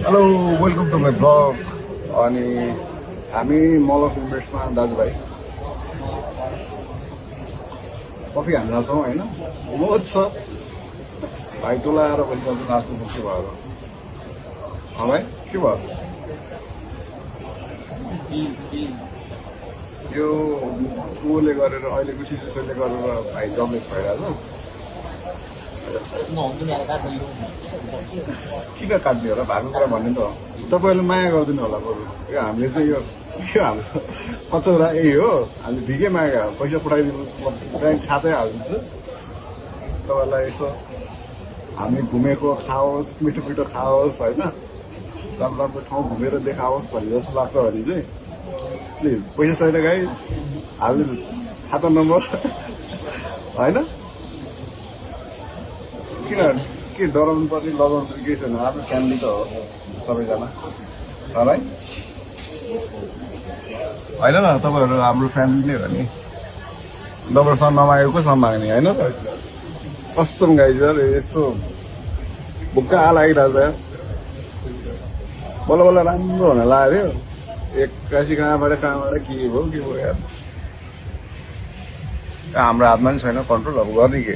Hello welcome to my blog. अनि हामी मलक इन्भेस्टमा दाजुभाइ कफी हान्न छौँ होइन। बहुत छ भाइ टोलाएर बसिरहेको नाच्नु के भयो भाइ के भयो यो कोले गरेर अहिलेको सिचुएसनले गरेर भाइ जबलेस भइरहेछ। किन काट्ने होला भएको कुरा भन्ने त हो। तपाईँहरूले माया गरिदिनु होला बरु। यो हामीले चाहिँ यो हाम्रो कचौरा यही हो। हामीले भिकै मागेका पैसा पठाइदिनु ब्याङ्क खातै हालिदिन्छु तपाईँहरूलाई। यसो हामी घुमेको खाओस्, मिठो मिठो खाओस् होइन, राम्रो राम्रो ठाउँ घुमेर देखाओस् भन्ने जस्तो लाग्छ भने चाहिँ प्लिज पैसा सहित गाई हालिदिनुहोस् खाता नम्बर होइन। किन के डराउनु पर्ने लगाउनु पर्ने केही छैन। आफ्नो फ्यामिली त हो सबैजना है होइन न। तपाईँहरू हाम्रो फ्यामिली नै हो नि। तपाईँहरूसँग नमागेको कससँग माग्ने होइन त। कसम गाइज यस्तो भुक्का लागिरहेछ। बल्ल बल्ल राम्रो हुन लाग्यो। एक्कासी कहाँबाट के भयो यार। हाम्रो हातमा नि छैन कन्ट्रोल। अब गर्ने के।